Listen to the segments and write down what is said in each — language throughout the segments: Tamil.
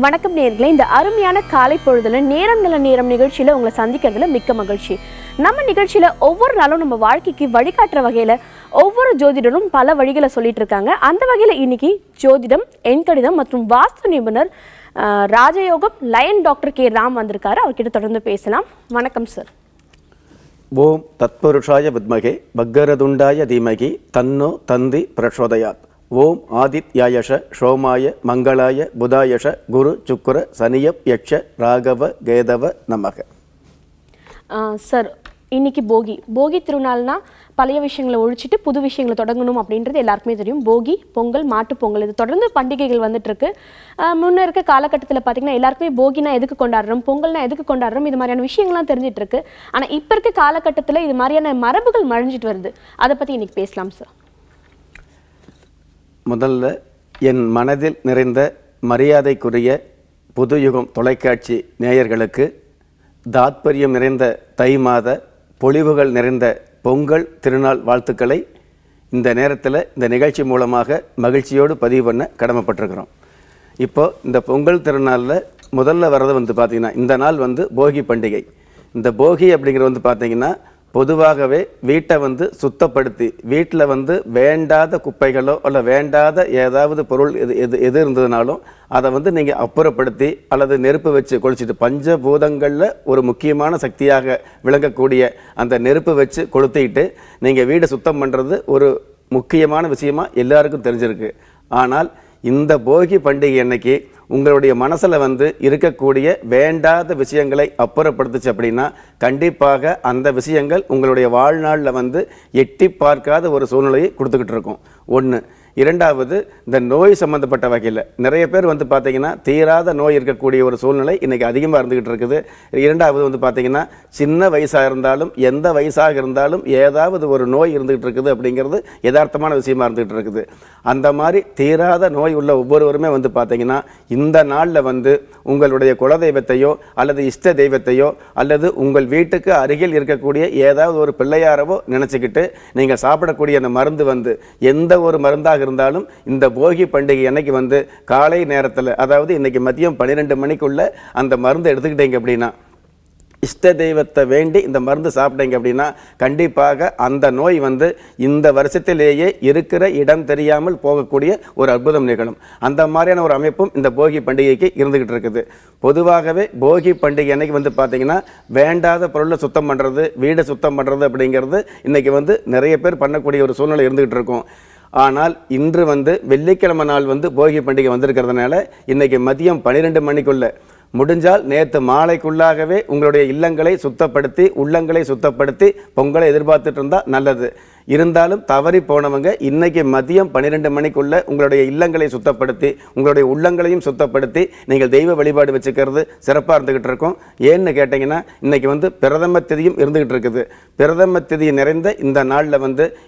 வணக்கம் நேயர்களே, இந்த அருமையான காலை பொழுதுல நேரம் நல்ல நேரம் நிகழ்ச்சியில உங்களை சந்திக்கிறதுல மிக்க மகிழ்ச்சி. நம்ம நிகழ்ச்சியில ஒவ்வொரு நாளும் நம்ம வாழ்க்கைக்கு வழிகாட்டுற வகையில ஒவ்வொரு ஜோதிடரும் பல வழிகளை சொல்லிட்டு இருக்காங்க. அந்த வகையில இன்னைக்கு ஜோதிடம், எண்கணிதம் மற்றும் வாஸ்து நிபுணர் ராஜயோகம் லயன் டாக்டர் கே ராம் வந்திருக்காரு. அவர்கிட்ட தொடர்ந்து பேசலாம். வணக்கம் சார். ஓம் தத்புருஷாய வித்மகே பக்கரதுண்டாய தீமகி தன்னோ தந்தி பிரச்சோதயாத். ஓம் ஆதித்யாயஷ சோமாய மங்களாய புதாயஷ குரு சுக்கர சனியப் யக்ஷ ராகவ கேதவ நமக. சார், இன்னைக்கு போகி திருநாள்னா பழைய விஷயங்களை ஒழிச்சிட்டு புது விஷயங்களை தொடங்கணும் அப்படின்றது எல்லாருக்குமே தெரியும். போகி, பொங்கல், மாட்டு பொங்கல், இது தொடர்ந்து பண்டிகைகள் வந்துட்டு இருக்கு. முன்ன இருக்க காலகட்டத்தில் பார்த்தீங்கன்னா எல்லாருக்குமே போகினா எதுக்கு கொண்டாடுறோம், பொங்கல்னா எதுக்கு கொண்டாடுறோம், இது மாதிரியான விஷயங்கள்லாம் தெரிஞ்சிட்டு இருக்கு. ஆனால் இப்போ இருக்க காலகட்டத்தில் இது மாதிரியான மரபுகள் மழிஞ்சிட்டு வருது. அதை பற்றி இன்னைக்கு பேசலாம் சார். முதல்ல என் மனதில் நிறைந்த மரியாதைக்குரிய புதுயுகம் தொலைக்காட்சி நேயர்களுக்கு தாத்பரியம் நிறைந்த தை மாத பொலிவுகள் நிறைந்த பொங்கல் திருநாள் வாழ்த்துக்களை இந்த நேரத்தில் இந்த நிகழ்ச்சி மூலமாக மகிழ்ச்சியோடு பதிவு பண்ண கடமைப்பட்டிருக்கிறோம். இப்போது இந்த பொங்கல் திருநாளில் முதல்ல வர்றது பார்த்திங்கன்னா இந்த நாள் போகி பண்டிகை. இந்த போகி அப்படிங்கிறது பார்த்திங்கன்னா பொதுவாகவே வீட்டை சுத்தப்படுத்தி வீட்டில் வேண்டாத குப்பைகளோ இல்லை வேண்டாத ஏதாவது பொருள் எது இருந்ததுனாலும் அதை நீங்கள் அப்புறப்படுத்தி அல்லது நெருப்பு வச்சு கொளுச்சிட்டு, பஞ்சபூதங்களில் ஒரு முக்கியமான சக்தியாக விளங்கக்கூடிய அந்த நெருப்பு வச்சு கொளுத்திட்டு நீங்கள் வீடை சுத்தம் பண்ணுறது ஒரு முக்கியமான விஷயமா எல்லாருக்கும் தெரிஞ்சிருக்கு. ஆனால் இந்த போகி பண்டிகை அன்னைக்கு உங்களுடைய மனசில் இருக்கக்கூடிய வேண்டாத விஷயங்களை அப்புறப்படுத்துச்சு அப்படின்னா கண்டிப்பாக அந்த விஷயங்கள் உங்களுடைய வாழ்நாளில் எட்டி பார்க்காத ஒரு சூழ்நிலையை கொடுத்துக்கிட்டு இருக்கும். ஒன்று. இரண்டாவது, இந்த நோய் சம்மந்தப்பட்ட வகையில் நிறைய பேர் பார்த்தீங்கன்னா தீராத நோய் இருக்கக்கூடிய ஒரு சூழ்நிலை இன்றைக்கி அதிகமாக இருந்துக்கிட்டு இருக்குது. இரண்டாவது பார்த்தீங்கன்னா சின்ன வயசாக இருந்தாலும் எந்த வயசாக இருந்தாலும் ஏதாவது ஒரு நோய் இருந்துகிட்டு இருக்குது அப்படிங்கிறது யதார்த்தமான விஷயமா இருந்துகிட்டு இருக்குது. அந்த மாதிரி தீராத நோய் உள்ள ஒவ்வொருவருமே பார்த்தீங்கன்னா இந்த நாளில் உங்களுடைய குலதெய்வத்தையோ அல்லது இஷ்ட தெய்வத்தையோ அல்லது உங்கள் வீட்டுக்கு அருகில் இருக்கக்கூடிய ஏதாவது ஒரு பிள்ளையாரவோ நினச்சிக்கிட்டு நீங்கள் சாப்பிடக்கூடிய அந்த மருந்து எந்த ஒரு மருந்தாக இருந்தாலும் இந்த போகி பண்டிகை அன்னைக்கு காலை நேரத்தில், அதாவது இன்னைக்கு மதியம் 12 மணிக்குள்ள அந்த மருந்து எடுத்துக்கிட்டீங்க அப்படின்னா, இஷ்ட தெய்வத்தை வேண்டி இந்த மருந்து சாப்பிட்டீங்க அப்படின்னா கண்டிப்பாக அந்த நோய் இந்த வருஷத்திலேயே இருக்கிற இடம் தெரியாமல் போகக்கூடிய ஒரு அற்புதம் நிகழும். அந்த மாதிரியான ஒரு அமைப்பும் இந்த போகி பண்டிகைக்கு இருந்துகிட்டு இருக்குது. பொதுவாகவே போகி பண்டிகை அன்னைக்கு பார்த்தீங்கன்னா வேண்டாத பொருளை சுத்தம் பண்ணுறது, வீடை சுத்தம் பண்ணுறது அப்படிங்கிறது இன்னைக்கு நிறைய பேர் பண்ணக்கூடிய ஒரு சூழ்நிலை இருந்துகிட்டு இருக்கும். ஆனால் இன்று வெள்ளிக்கிழமை நாள் போகி பண்டிகை வந்திருக்கிறதுனால இன்றைக்கி மதியம் 12 மணிக்குள்ள முடிஞ்சால் நேற்று மாலைக்குள்ளாகவே உங்களுடைய இல்லங்களை சுத்தப்படுத்தி உள்ளங்களை சுத்தப்படுத்தி பொங்கலை எதிர்பார்த்துட்டு இருந்தால் நல்லது. இருந்தாலும் தவறி போனவங்க இன்னைக்கு மதியம் 12 மணிக்குள்ள உங்களுடைய இல்லங்களை சுத்தப்படுத்தி உங்களுடைய உள்ளங்களையும் சுத்தப்படுத்தி நீங்கள் தெய்வ வழிபாடு வச்சுக்கிறது சிறப்பாக இருந்துகிட்டு இருக்கும். ஏன்னு கேட்டிங்கன்னா இன்னைக்கு பிரதம திதியும் இருந்துகிட்டு இருக்குது. பிரதம திதி நிறைந்த இந்த நாளில்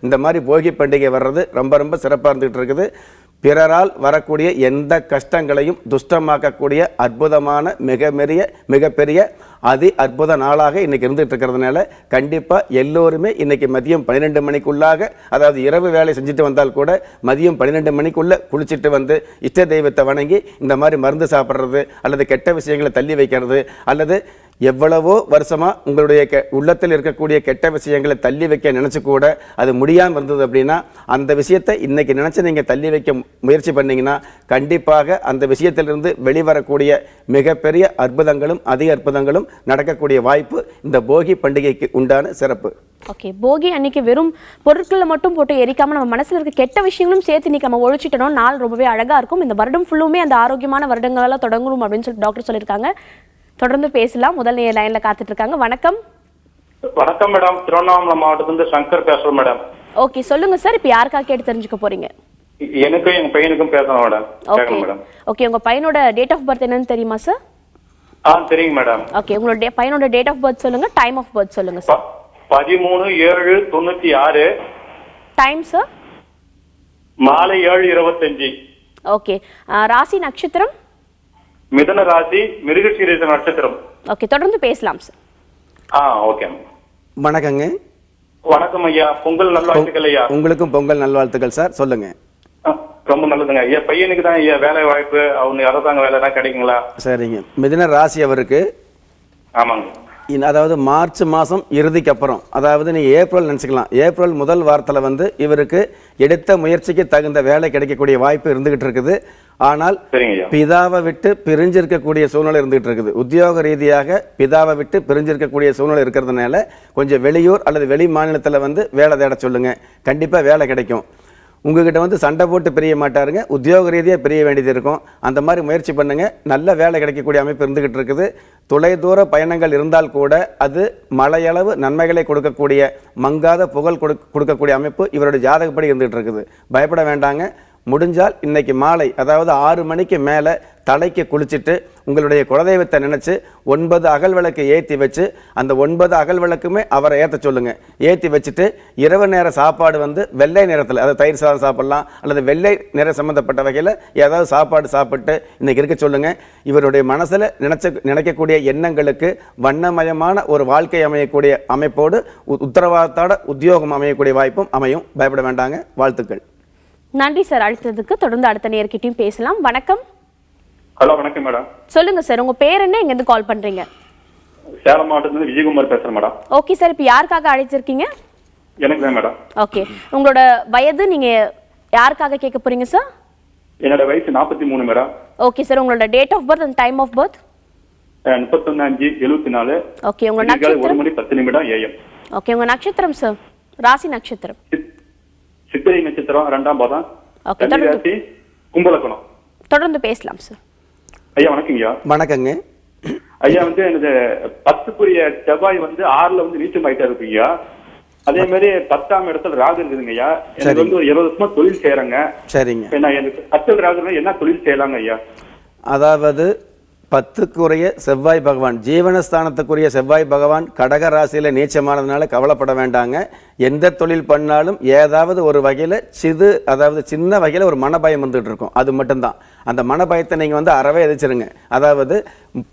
இந்த மாதிரி போகி பண்டிகை வர்றது ரொம்ப ரொம்ப சிறப்பாக இருந்துகிட்டு இருக்குது. பிறரால் வரக்கூடிய எந்த கஷ்டங்களையும் துஷ்டமாக்கக்கூடிய அற்புதமான மிகப்பெரிய அதி அற்புத நாளாக இன்னைக்கு இருந்துகிட்டு இருக்கிறதுனால கண்டிப்பாக எல்லோருமே இன்னைக்கு மதியம் 12 மணிக்குள்ளாக, அதாவது இரவு வேலை செஞ்சுட்டு வந்தால் கூட மதியம் 12 மணிக்குள்ளே குளிச்சுட்டு இஷ்ட தெய்வத்தை வணங்கி இந்த மாதிரி மருந்து சாப்பிட்றது அல்லது கெட்ட விஷயங்களை தள்ளி வைக்கிறது அல்லது எவ்வளவோ வருஷமாக உங்களுடைய உள்ளத்தில் இருக்கக்கூடிய கெட்ட விஷயங்களை தள்ளி வைக்க நினச்சி கூட அது முடியாமல் இருந்தது அப்படின்னா அந்த விஷயத்தை இன்றைக்கி நினச்சி நீங்கள் தள்ளி வைக்க முயற்சி பண்ணிங்கன்னா கண்டிப்பாக அந்த விஷயத்திலிருந்து வெளிவரக்கூடிய மிகப்பெரிய அற்புதங்களும் அதிக அற்புதங்களும் நடக்கக்கூடிய வாய்ப்பு இந்த போகி பண்டிகைக்கு உண்டான சிறப்பு. ஓகே, போகி அன்னைக்கு வெறும் பொருட்களை மட்டும் போட்டு எரிக்காமல் நம்ம மனசில் இருக்க கெட்ட விஷயங்களும் சேர்த்து இன்னைக்கு நம்ம ஒழிச்சிட்டோம். நாள் ரொம்பவே அழகாக இருக்கும். இந்த வருடம் ஃபுல்லுமே அந்த ஆரோக்கியமான வருடங்களெல்லாம் தொடங்கணும் அப்படின்னு சொல்லிட்டு டாக்டர் சொல்லியிருக்காங்க. தொடர்ந்து பேசலாம். முதல் நேர லைன்ல காத்துட்டு இருக்காங்க. வணக்கம். வணக்கம் மேடம், திருவண்ணாமலை மாவட்டத்திலிருந்து சங்கர் பேசுறேன் மேடம். ஓகே, சொல்லுங்க சார். இப்போ யாருக்கா கேட்டு தெரிஞ்சுக்க போறீங்க? எனக்கும் எங்க பையனுக்கும் பேசணும் மேடம். Okay madam. ஓகே, உங்க பையனோட டேட் ஆஃப் பர்த் என்னன்னு தெரியுமா சார்? தெரியுங்க மேடம். ஓகே, உங்களோட பையனோட டேட் ஆஃப் பர்த் சொல்லுங்க, டைம் ஆஃப் பர்த் சொல்லுங்க சார். 13/7/96. Time sir? மாலை 7:25. ஓகே, ராசி நட்சத்திரம்? மிதுன ராசி, மிருகசீரிஷ நட்சத்திரம். ஓகே, தொடர்ந்து பேசலாம் சார். ஓகே. வணக்கங்க. வணக்கம் ஐயா, பொங்கல் நல்வாழ்த்துக்கள் ஐயா. உங்களுக்கும் பொங்கல் நல்வாழ்த்துக்கள் சார். சொல்லுங்க. ரொம்ப நல்லதுங்க ஐயா. பையனுக்கு தான் ஐயா வேலை வாய்ப்பு, அவனுக்கு அரசாங்க வேலை தான் கிடைக்குங்களா? சரிங்க. மிதுன ராசி அவருக்கு ஆமாங்க. அதாவது மார்ச் மாதம் இறுதிக்கு அப்புறம், அதாவது நீங்கள் ஏப்ரல் நினச்சிக்கலாம், ஏப்ரல் முதல் வாரத்தில் வந்து இவருக்கு எடுத்த முயற்சிக்கு தகுந்த வேலை கிடைக்கக்கூடிய வாய்ப்பு இருந்துகிட்டு இருக்குது. ஆனால் பிதாவை விட்டு பிரிஞ்சிருக்கக்கூடிய சூழ்நிலை இருந்துகிட்டு இருக்குது. உத்தியோக ரீதியாக பிதாவை விட்டு பிரிஞ்சிருக்கக்கூடிய சூழ்நிலை இருக்கிறதுனால கொஞ்சம் வெளியூர் அல்லது வெளி மாநிலத்தில் வந்து வேலை தேட சொல்லுங்க, கண்டிப்பாக வேலை கிடைக்கும். உங்ககிட்ட வந்து சண்டை போட்டு பிரிய மாட்டாருங்க, உத்தியோக ரீதியாக பிரிய வேண்டியது இருக்கும். அந்த மாதிரி முயற்சி பண்ணுங்க, நல்ல வேலை கிடைக்கக்கூடிய அமைப்பு இருந்துகிட்டு இருக்குது. தொலைதூர பயணங்கள் இருந்தால் கூட அது மலையளவு நன்மைகளை கொடுக்கக்கூடிய, மங்காத புகழ் கொடுக்கக்கூடிய அமைப்பு இவருடைய ஜாதகப்படி இருந்துகிட்டு இருக்குது. பயப்பட வேண்டாங்க. முடிஞ்சால் இன்னைக்கு மாலை, அதாவது 6 மணிக்கு மேலே தலைக்கு குளிச்சுட்டு உங்களுடைய குலதெய்வத்தை நினச்சி 9 அகல் விளக்கு ஏற்றி வச்சு, அந்த 9 அகல் விளக்குமே அவரை ஏற்ற சொல்லுங்க. ஏற்றி வச்சுட்டு இரவு நேர சாப்பாடு வந்து வெள்ளை நிறத்தில், அதாவது தயிர் சாதம் சாப்பிடலாம் அல்லது வெள்ளை நிற சம்மந்தப்பட்ட வகையில் ஏதாவது சாப்பாடு சாப்பிட்டு இன்னைக்கு இருக்க சொல்லுங்க. இவருடைய மனசில் நினைக்கக்கூடிய எண்ணங்களுக்கு வண்ணமயமான ஒரு வாழ்க்கை அமையக்கூடிய அமைப்போடு உத்தரவாதத்தோட உத்தியோகம் அமையக்கூடிய வாய்ப்பும் அமையும். பயப்பட வேண்டாங்க. வாழ்த்துக்கள். நன்றி சார். அழைத்ததுக்கு தொடர்ந்து அடுத்த நேர்கிட்டையும் பேசலாம். வணக்கம். ஹலோ, வணக்கம் மேடம். சொல்லுங்க சார், உங்க பேர் என்ன, எங்க இருந்து கால் பண்றீங்க? சேலம் மாவட்டத்துல விஜயகுமார் பேசுறேன் மேடம். ஓகே சார், இப்போ யாருக்காக அழைச்சிருக்கீங்க? எனக்கு தான் மேடம். ஓகே, உங்களோட வயது நீங்க யாருக்காக கேட்க போறீங்க சார்? என்னோட வயசு 43 மேடம். ஓகே சார், உங்களோட date of birth and time of birth? 31/5/74. Okay, உங்க நட்சத்திரம்? 1:10 AM. ஓகே, உங்க நட்சத்திரம் சார்? ராசி நட்சத்திரம்? சித்திரை நட்சத்திரம் 2ஆம் பாதம். ஓகே, ராசி கும்பலக்கணம். தொடர்ந்து பேசலாம் சார். ஐயா வணக்கங்கய்யா. வணக்கங்க ஐயா. வந்து எனக்கு 10க்குரிய செவ்வாய் வந்து 6ல வந்து நீச்சம் ஆயிட்டா இருக்குங்கய்யா. அதே மாதிரி 10ஆம் இடத்துல ராகு இருக்குதுங்கய்யா. எனக்கு வந்து ஒரு 20 வருஷமா தொழில் செய்யறேங்க. சரிங்க. எனக்கு 10 ராகு என்ன தொழில் செய்யலாங்க ஐயா? அதாவது 10க்குரிய செவ்வாய் பகவான், ஜீவனஸ்தானத்துக்குரிய செவ்வாய் பகவான் கடக ராசியில நீச்சமானதுனால கவலைப்பட வேண்டாங்க. எந்த தொழில் பண்ணாலும் ஏதாவது ஒரு வகையில் அதாவது சின்ன வகையில் ஒரு மனபயம் வந்துட்டு இருக்கும். அது மட்டும்தான். அந்த மனபயத்தை நீங்கள் வந்து அறவே எதிர்ச்சிருங்க. அதாவது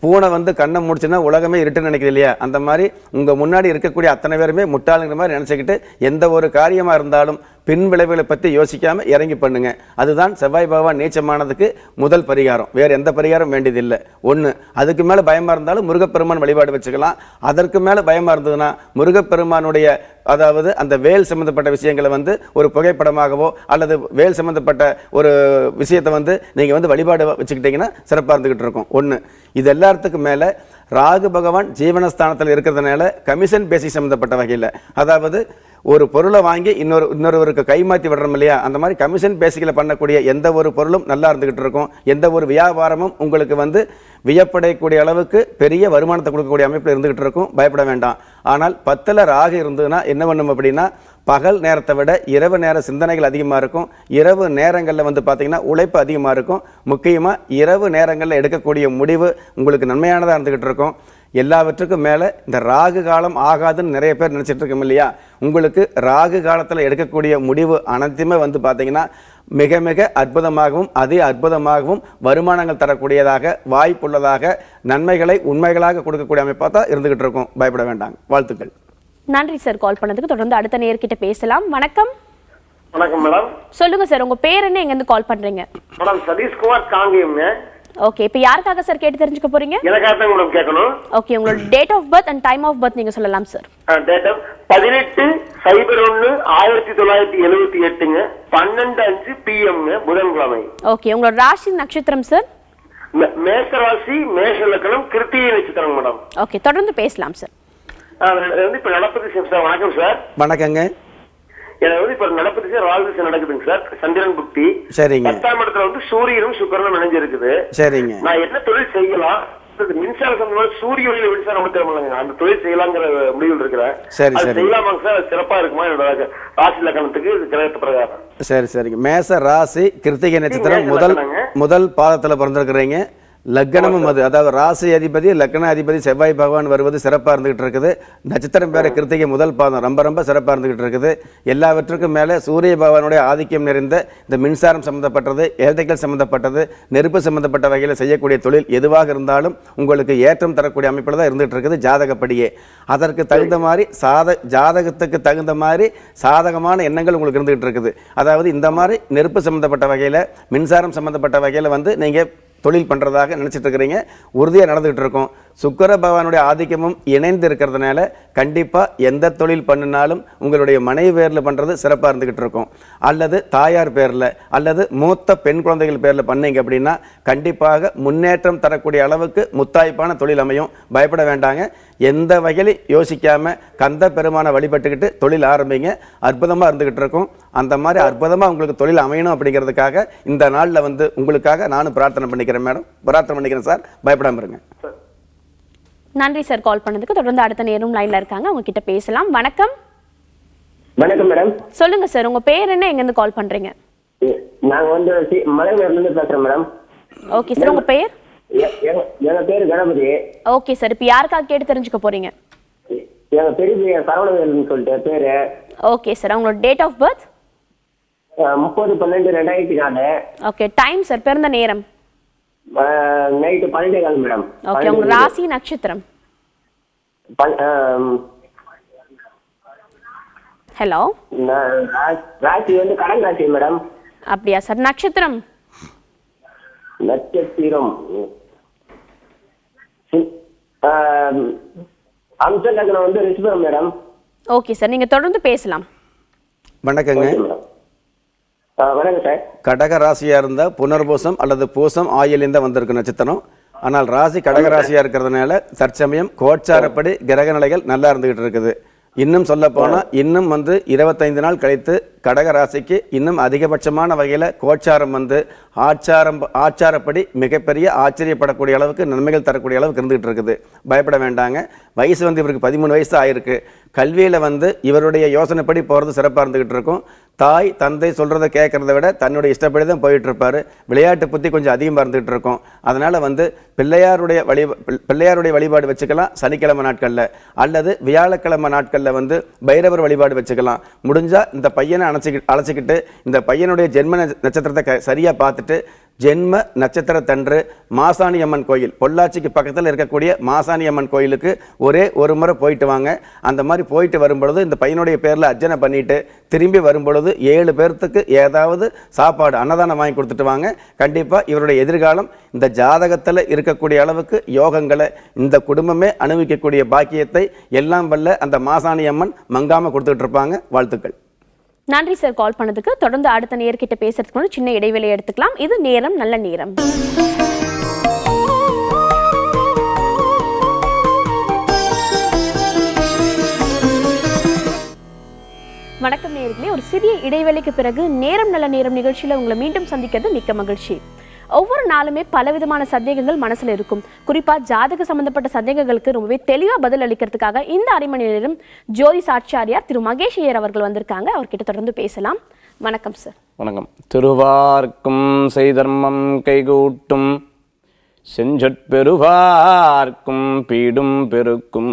பூனை வந்து கண்ணை முடிச்சுன்னா உலகமே இருட்டுன்னு நினைக்குது இல்லையா, அந்த மாதிரி உங்கள் முன்னாடி இருக்கக்கூடிய அத்தனை பேருமே முட்டாளுங்கிற மாதிரி நினச்சிக்கிட்டு எந்த ஒரு காரியமாக இருந்தாலும் பின் விளைவுகளை பற்றி யோசிக்காமல் இறங்கி பண்ணுங்க. அதுதான் செவ்வாய் பகவான் நீச்சமானதுக்கு முதல் பரிகாரம். வேறு எந்த பரிகாரம் வேண்டியதில்லை. ஒன்று, அதுக்கு மேலே பயமாக இருந்தாலும் முருகப்பெருமான் வழிபாடு வச்சுக்கலாம். அதற்கு மேலே பயமாக இருந்ததுன்னா முருகப்பெருமானுடைய, அதாவது அந்த வேல் சம்பந்தப்பட்ட விஷயங்களை வந்து ஒரு புகைப்படமாகவோ அல்லது வேல் சம்பந்தப்பட்ட ஒரு விஷயத்தை வந்து நீங்கள் வந்து வழிபாடு வச்சுக்கிட்டீங்கன்னா சிறப்பாக இருந்துகிட்டு இருக்கும். ஒன்று. இது எல்லாத்துக்கும் மேலே ராகு பகவான் ஜீவனஸ்தானத்தில் இருக்கிறதுனால கமிஷன் பேசிக் சம்பந்தப்பட்ட வகையில், அதாவது ஒரு பொருளை வாங்கி இன்னொருவருக்கு கைமாற்றி விடுறோம் இல்லையா, அந்த மாதிரி கமிஷன் பேசிக்கில் பண்ணக்கூடிய எந்த ஒரு பொருளும் நல்லா இருந்துகிட்டு இருக்கும். எந்த ஒரு வியாபாரமும் உங்களுக்கு வந்து வியப்படையக்கூடிய அளவுக்கு பெரிய வருமானத்தை கொடுக்கக்கூடிய அமைப்பில் இருந்துகிட்டு இருக்கும். பயப்பட வேண்டாம். ஆனால் 10ல் ராகு இருந்ததுன்னா என்ன பண்ணும் அப்படின்னா, பகல் நேரத்தை விட இரவு நேர சிந்தனைகள் அதிகமாக இருக்கும். இரவு நேரங்களில் வந்து பார்த்தீங்கன்னா உழைப்பு அதிகமாக இருக்கும். முக்கியமாக இரவு நேரங்களில் எடுக்கக்கூடிய முடிவு உங்களுக்கு நன்மையானதாக இருந்துகிட்டு இருக்கும். எல்லாவற்றுக்கும் மேலே இந்த ராகு காலம் ஆகாதுன்னு நிறைய பேர் நினச்சிட்டு இருக்கோம் இல்லையா, உங்களுக்கு ராகு காலத்தில் எடுக்கக்கூடிய முடிவு அனைத்துமே வந்து பார்த்தீங்கன்னா மிக மிக அற்புதமாகவும் அதே அற்புதமாகவும் வருமானங்கள் தரக்கூடியதாக, வாய்ப்புள்ளதாக, நன்மைகளை உண்மைகளாக கொடுக்கக்கூடிய அமைப்பாக தான் இருந்துகிட்டு இருக்கும். பயப்பட வேண்டாங்க. வாழ்த்துக்கள். நன்றி சார் கால் பண்ணதுக்கு. தொடர்ந்து அடுத்த நேர்கிட்ட பேசலாம். வணக்கம். வணக்கம் மேடம். சொல்லுங்க சார், உங்க பேர் என்ன, எங்க இருந்து கால் பண்றீங்க? மேடம் சதீஷ்குமார் காங்கேயம்ங்க. ஓகே, இப்போ யாருக்காக சார் கேட்டு தெரிஞ்சுக்க போறீங்க? எனக்காக தான் மேடம் கேட்கணும். ஓகே, உங்களோட date of birth and time of birth நீங்க சொல்லலாம் சார். டேட் ஆஃப் 18/01/1978ங்க 12:05 PM புதன்கிழமை. ஓகே, உங்களோட ராசி நட்சத்திரம் சார்? மேஷ ராசி, மேஷ லக்னம், கிருத்திகை நட்சத்திரம் மேடம். ஓகே, தொடர்ந்து பேசலாம் சார். வந்து இப்ப நடப்பது சார். வணக்கம் சார். வணக்கங்க. எனக்கு வந்து இப்ப நடப்பது சார் ராகு திசை நடக்குதுங்க சார். சந்திரன் புக்தி. சரிங்க. 10ஆம் இடத்துல வந்து சூரியனும் சுக்கிரனும் இணைஞ்சிருக்குது. சரிங்க. நான் என்ன தொழில் செய்யலாம்? மின்சார சம்பந்தமா சூரிய ஒளியில மின்சாரம் மட்டும் அந்த தொழில் செய்யலாங்கிற முடிவில் இருக்கிறேன். சரி சரி. செய்யலாமாங்க சார்? சிறப்பா இருக்குமா என்னோட ராசி லக்னத்துக்கு கிரகத்து பிரகாரம்? சரி சரிங்க. மேச ராசி, கிருத்திகை நட்சத்திரம் முதல் பாதத்துல பிறந்திருக்கிறீங்க. லக்னமும் அது, அதாவது ராசி அதிபதி லக்ன அதிபதி செவ்வாய் பகவான் வருவது சிறப்பாக இருந்துகிட்டு இருக்குது. நட்சத்திரம் பேர கிருத்திகை முதல் பாதம் ரொம்ப ரொம்ப சிறப்பாக இருந்துகிட்டு இருக்குது. எல்லாவற்றுக்கும் மேலே சூரிய பகவானுடைய ஆதிக்கம் நிறைந்த இந்த மின்சாரம் சம்மந்தப்பட்டது, எலக்ட்ரிக்கல் சம்மந்தப்பட்டது, நெருப்பு சம்மந்தப்பட்ட வகையில் செய்யக்கூடிய தொழில் எதுவாக இருந்தாலும் உங்களுக்கு ஏற்றம் தரக்கூடிய அமைப்பில் தான் இருந்துகிட்டு இருக்குது ஜாதகப்படியே. அதற்கு தகுந்த மாதிரி ஜாதகத்துக்கு தகுந்த மாதிரி சாதகமான எண்ணங்கள் உங்களுக்கு இருந்துகிட்டு இருக்குது. அதாவது இந்த மாதிரி நெருப்பு சம்மந்தப்பட்ட வகையில், மின்சாரம் சம்மந்தப்பட்ட வகையில் வந்து நீங்கள் தொழில் பண்ணுறதாக நினச்சிட்டு இருக்கிறீங்க. உறுதியாக நடந்துகிட்டு இருக்கோம். சுக்கிர பகவானுடைய ஆதிக்கமும் இணைந்து இருக்கிறதுனால கண்டிப்பாக எந்த தொழில் பண்ணினாலும் உங்களுடைய மனைவி பேரில் பண்ணுறது சிறப்பாக இருந்துக்கிட்டு இருக்கும். அல்லது தாயார் பேரில் அல்லது மூத்த பெண் குழந்தைகள் பேரில் பண்ணீங்க அப்படின்னா கண்டிப்பாக முன்னேற்றம் தரக்கூடிய அளவுக்கு முத்தாய்ப்பான தொழில் அமையும். பயப்பட வேண்டாங்க. எந்த வகையிலும் யோசிக்காமல் கந்த பெருமானை வழிபட்டுக்கிட்டு தொழில் ஆரம்பிங்க. அற்புதமாக இருந்துக்கிட்டு இருக்கும். அந்த மாதிரி அற்புதமாக உங்களுக்கு தொழில் அமையணும் அப்படிங்கிறதுக்காக இந்த நாளில் வந்து உங்களுக்காக நானும் பிரார்த்தனை பண்ணிக்கிறேன் மேடம். பிரார்த்தனை பண்ணிக்கிறேன் சார். பயப்படாமல் இருங்க. நன்றி சார் கால் பண்ணதுக்கு. தொடர்ந்து அடுத்த நேரம் லைன்ல இருக்காங்க, அவங்க கிட்ட பேசலாம். வணக்கம். வணக்கம் மேடம். சொல்லுங்க சார், உங்க பேர் என்ன, எங்க இருந்து கால் பண்றீங்க? நாங்க வந்து மலையூர்ல இருந்து பேசுறோம் மேடம். ஓகே சார், உங்க பேர்? எங்க பேரு கணபதி. ஓகே சார், இப்போ யாருக்காக கேட்டு தெரிஞ்சுக்க போறீங்க? எங்க பெரிய பையன் சரவணவேல்னு சொல்லிட்டு பேரு. ஓகே சார், உங்களோட date of birth? 30/12/2004. Okay, time sir, பிறந்த நேரம்? Night 12:15 madam. ஓகே, உங்க ராசி நட்சத்திரம்? ஹலோ, ராசி வந்து கடன் ராசி மேடம். அப்படியா சார்? நட்சத்திரம்? நட்சத்திரம் அம்ச லக்னம் வந்து ரிஷபம் மேடம். ஓகே சார், நீங்க தொடர்ந்து பேசலாம். வணக்கங்க. வணக்கம் சார். கடக ராசியாக இருந்தால் புனர்பூசம் அல்லது பூசம் ஆயிலிருந்த வந்திருக்கு நட்சத்திரம். ஆனால் ராசி கடக ராசியாக இருக்கிறதுனால தற்சமயம் கோச்சாரப்படி கிரக நிலைகள் நல்லா இருந்துகிட்டு இருக்குது. இன்னும் சொல்ல போனால் இன்னும் வந்து 25 நாள் கழித்து கடக ராசிக்கு இன்னும் அதிகபட்சமான வகையில் கோச்சாரம் வந்து ஆச்சாரப்படி மிகப்பெரிய ஆச்சரியப்படக்கூடிய அளவுக்கு நன்மைகள் தரக்கூடிய அளவுக்கு இருந்துகிட்டு இருக்குது. பயப்பட வேண்டாங்க. வயசு வந்து இவருக்கு 13 வயசு ஆயிருக்கு. கல்வியில் வந்து இவருடைய யோசனைப்படி போகிறது சிறப்பாக இருந்துகிட்டு இருக்கும். தாய் தந்தை சொல்கிறத கேட்குறத விட தன்னுடைய இஷ்டப்படி தான் போயிட்டு இருப்பார். விளையாட்டு புத்தி கொஞ்சம் அதிகமாக இருந்துகிட்டு இருக்கும். அதனால் வந்து பிள்ளையாருடைய வழிபாடு வச்சுக்கலாம் சனிக்கிழமை நாட்களில், அல்லது வியாழக்கிழமை நாட்களில் வந்து பைரவர் வழிபாடு வச்சுக்கலாம். முடிஞ்சால் இந்த பையனை அழைச்சிக்கிட்டு இந்த பையனுடைய ஜென்ம நட்சத்திரத்தை சரியாக பார்த்துட்டு ஜென்ம நட்சத்திரத்தன்று மாசாணி அம்மன் கோயில், பொள்ளாச்சிக்கு பக்கத்தில் இருக்கக்கூடிய மாசாணி அம்மன் கோயிலுக்கு ஒரே ஒரு முறை போயிட்டு வாங்க. அந்த மாதிரி போயிட்டு வரும்பொழுது இந்த பையனுடைய பேரில் அர்ச்சனை பண்ணிட்டு திரும்பி வரும்பொழுது 7 பேர்த்துக்கு ஏதாவது சாப்பாடு அன்னதானம் வாங்கி கொடுத்துட்டு வாங்க. கண்டிப்பாக இவருடைய எதிர்காலம் இந்த ஜாதகத்தில் இருக்கக்கூடிய அளவுக்கு யோகங்களை இந்த குடும்பமே அனுபவிக்கக்கூடிய பாக்கியத்தை எல்லாம் வல்ல அந்த மாசாணி அம்மன் மங்காமல் கொடுத்துட்டு இருப்பாங்க. வாழ்த்துக்கள். நன்றி சார் கால் பண்ணதுக்கு. தொடர்ந்து அடுத்த நேர்கிட்ட பேசுறதுக்கு முன்னாடி சின்ன இடைவெளி எடுத்துக்கலாம். இது நேரம் நல்ல நேரம். வணக்கம் நேயர்களே, ஒரு சிறிய இடைவெளிக்கு பிறகு நேரம் நல்ல நேரம் நிகழ்ச்சியில உங்களை மீண்டும் சந்திக்கிறது மிக்க மகிழ்ச்சி. ஒவ்வொரு நாளுமே பலவிதமான சந்தேகங்கள் மனசுல இருக்கும். குறிப்பா ஜாதக சம்பந்தப்பட்ட சந்தேகங்களுக்கு ரொம்பவே தெளிவா பதில் அளிக்கிறதுக்காக இந்த அரை மணி நேரம் ஜோதி சாட்சியாரியார் திரு மகேஷ் ஐயர் அவர்கள் வந்திருக்காங்க. அவர்கிட்ட தொடர்ந்து பேசலாம். வணக்கம் சார். வணக்கம். திருவார்க்கும் செய்தர்மம் கைகூட்டும் செஞ்சொற்பெருவார்க்கும் பீடும் பெருக்கும்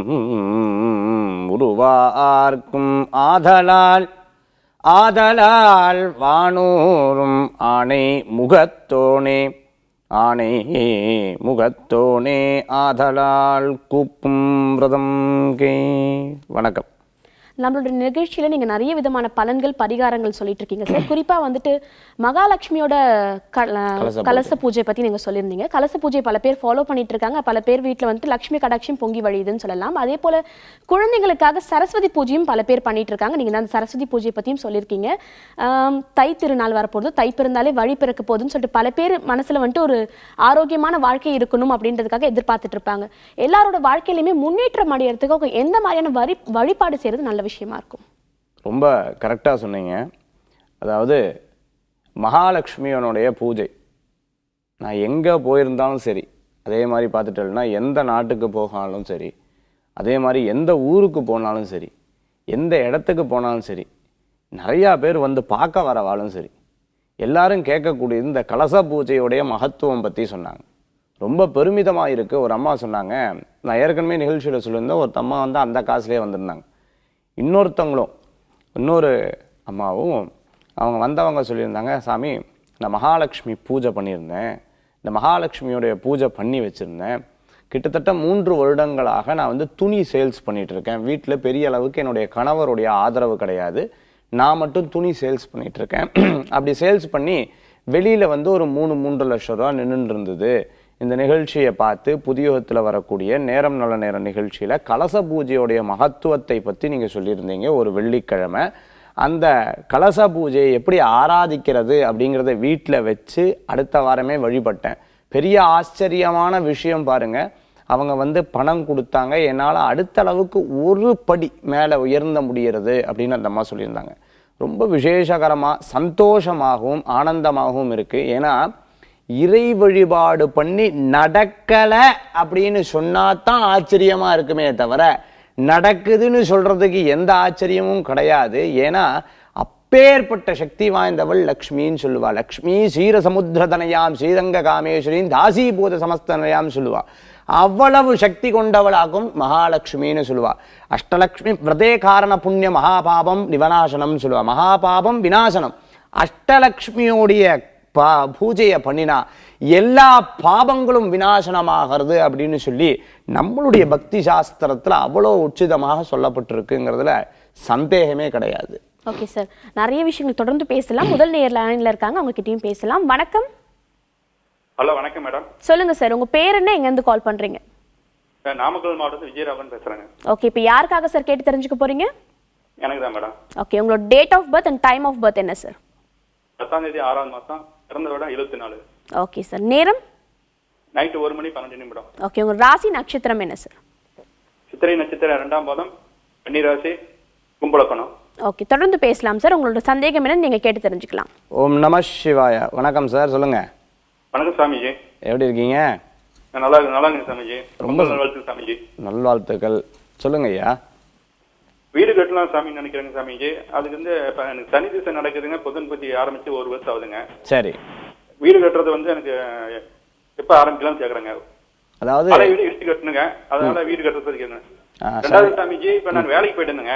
உருவார்க்கும் ஆதலால் வானூரும் ஆணை முகத்தோனே ஆதலால் கூப்பும் விரதம் கே. வணக்கம். நம்மளோட நிகழ்ச்சியில் நீங்கள் நிறைய விதமான பலன்கள் பரிகாரங்கள் சொல்லிட்டு இருக்கீங்க சார். குறிப்பாக வந்துட்டு மகாலட்சுமியோட கலச பூஜை பற்றி நீங்கள் சொல்லியிருந்தீங்க. கலச பூஜை பல பேர் ஃபாலோ பண்ணிட்டு இருக்காங்க. பல பேர் வீட்டில் வந்துட்டு லட்சுமி கடாட்சியம் பொங்கி வழியுதுன்னு சொல்லலாம். அதே போல் குழந்தைங்களுக்காக சரஸ்வதி பூஜையும் பல பேர் பண்ணிட்டு இருக்காங்க. நீங்கள் தான் அந்த சரஸ்வதி பூஜை பற்றியும் சொல்லியிருக்கீங்க. தை திருநாள் வரப்போகுது, தை பிறந்தாலே வழி பிறக்க போகுதுன்னு சொல்லிட்டு பல பேர் மனசில் வந்துட்டு ஒரு ஆரோக்கியமான வாழ்க்கை இருக்கணும் அப்படின்றதுக்காக எதிர்பார்த்துட்டு இருப்பாங்க. எல்லாரோட வாழ்க்கையிலையுமே முன்னேற்றம் அடையிறதுக்கு எந்த மாதிரியான வழிபாடு செய்கிறது நல்ல விஷயமா இருக்கும்? ரொம்ப கரெக்டாக சொன்னீங்க. அதாவது மகாலட்சுமியோனுடைய பூஜை நான் எங்கே போயிருந்தாலும் சரி, அதே மாதிரி பார்த்துட்டேன்னா எந்த நாட்டுக்கு போனாலும் சரி, அதே மாதிரி எந்த ஊருக்கு போனாலும் சரி, எந்த இடத்துக்கு போனாலும் சரி, நிறையா பேர் வந்து பார்க்க வரவாலும் சரி, எல்லாரும் கேட்கக்கூடியது இந்த கலச பூஜையுடைய மகத்துவம் பற்றி சொன்னாங்க. ரொம்ப பெருமிதமாக இருக்குது. ஒரு அம்மா சொன்னாங்க, நான் ஏற்கனவே நிகழ்ச்சியில் சொல்லியிருந்தேன், ஒரு அம்மா வந்து அந்த காசுலேயே வந்திருந்தாங்க. இன்னொருத்தவங்களும் இன்னொரு அம்மாவும் அவங்க வந்தவங்க சொல்லியிருந்தாங்க, சாமி நான் மகாலட்சுமி பூஜை பண்ணியிருந்தேன், இந்த மகாலட்சுமியோடைய பூஜை பண்ணி வச்சுருந்தேன், கிட்டத்தட்ட 3 வருடங்களாக நான் வந்து துணி சேல்ஸ் பண்ணிகிட்ருக்கேன், வீட்டில் பெரிய அளவுக்கு என்னுடைய கணவருடைய ஆதரவு கிடையாது, நான் மட்டும் துணி சேல்ஸ் பண்ணிகிட்ருக்கேன். அப்படி சேல்ஸ் பண்ணி வெளியில் வந்து ஒரு 3-3 லட்சம் ரூபா நின்றுட்டு இருந்தது. இந்த நிகழ்ச்சியை பார்த்து புதியுகத்தில் வரக்கூடிய நேரம் நல்ல நேரம் நிகழ்ச்சியில் கலச பூஜையோடைய மகத்துவத்தை பற்றி நீங்கள் சொல்லியிருந்தீங்க ஒரு வெள்ளிக்கிழமை. அந்த கலச பூஜையை எப்படி ஆராதிக்கிறது அப்படிங்கிறத வீட்டில் வச்சு அடுத்த வாரமே வழிபட்டேன். பெரிய ஆச்சரியமான விஷயம் பாருங்க, அவங்க வந்து பணம் கொடுத்தாங்க, என்னால் அடுத்த அளவுக்கு ஒரு படி மேலே உயர்ந்த முடிகிறது அப்படின்னு அந்த அம்மா சொல்லியிருந்தாங்க. ரொம்ப விசேஷகரமாக சந்தோஷமாகவும் ஆனந்தமாகவும் இருக்குது. ஏன்னா இறை வழிபாடு பண்ணி நடக்கலை அப்படின்னு சொன்னாதான் ஆச்சரியமாக இருக்குமே தவிர நடக்குதுன்னு சொல்கிறதுக்கு எந்த ஆச்சரியமும் கிடையாது. ஏன்னா அப்பேற்பட்ட சக்தி வாய்ந்தவள் லக்ஷ்மின்னு சொல்லுவா. லக்ஷ்மி சீரசமுத்திரதனையாம் ஸ்ரீரங்க காமேஸ்வரின் தாசீபூத சமஸ்தனையாம் சொல்லுவா. அவ்வளவு சக்தி கொண்டவளாகும் மகாலட்சுமின்னு சொல்லுவா. அஷ்டலக்ஷ்மி விரதே காரண புண்ணிய மகாபாபம் நிவநாசனம் சொல்லுவா. மகாபாபம் விநாசனம். அஷ்டலக்ஷ்மியோடைய பூஜையை பண்ணினா எல்லா பாபங்களும் விநாசனமாகிறது அப்படின்னு சொல்லி நம்மளுடைய பக்தி சாஸ்திரத்துல அவ்வளோ உச்சிதமாக சொல்லப்பட்டிருக்குங்கிறதுல சந்தேகமே கிடையாது. ஓகே சார், நிறைய விஷயங்கள் தொடர்ந்து பேசலாம். முதல் நேயர் லைன்ல இருக்காங்க, அவங்க கிட்டயும் பேசலாம். வணக்கம். ஹலோ, வணக்கம் மேடம். சொல்லுங்க சார், உங்க பேர் என்ன, எங்க இருந்து கால் பண்றீங்க? நாமக்கல் மாவட்டத்தில் விஜயராகவன் பேசுறேங்க. ஓகே, இப்போ யாருக்காக சார் கேட்டு தெரிஞ்சுக்க போறீங்க? எனக்கு தான் மேடம். ஓகே, உங்களோட date of birth and time of birth என்ன சார்? 10ஆம் தேதி 6ஆம் மாசம், பிறந்த வருடம் 74. ஓகே சார், நேரம்? நைட் 1 மணி 12 நிமிடம். ஓகே, உங்க ராசி நட்சத்திரம் என்ன சார்? சித்திரை நட்சத்திரம் 2ஆம் பாதம், கன்னி ராசி, கும்பலக்கணம். ஓகே, தொடர்ந்து பேசலாம் சார். உங்களோட சந்தேகம் என்னன்னு நீங்க கேட்டு தெரிஞ்சுக்கலாம். ஓம் நம சிவாய. வணக்கம் சார், சொல்லுங்க. வணக்கம் சாமிஜி, எப்படி இருக்கீங்க? நல்லா இருக்கேன் சாமிஜி. ரொம்ப நல்வாழ்த்துக்கள் சாமிஜி. நல்வாழ்த்துக்கள். சொல்லுங்க ஐயா. வீடு கட்டலாம் சாமி நினைக்கிறேங்க சாமிஜி. அதுக்கு வந்து எனக்கு சனி திசை நடக்குதுங்க. புதன் பத்தி ஆரம்பிச்சு 1 வருஷம் ஆகுதுங்க. சரி, வீடு கட்டுறது வந்து எனக்கு எப்ப ஆரம்பிக்கலாம்னு கேக்குறேங்க. அதாவது வீடு இடிச்சு கட்டணுங்க, அதனால வீடு கட்டுறது கேக்குறேன். 2வது சாமிஜி, இப்ப நான் வேலைக்கு போயிட்டேனுங்க.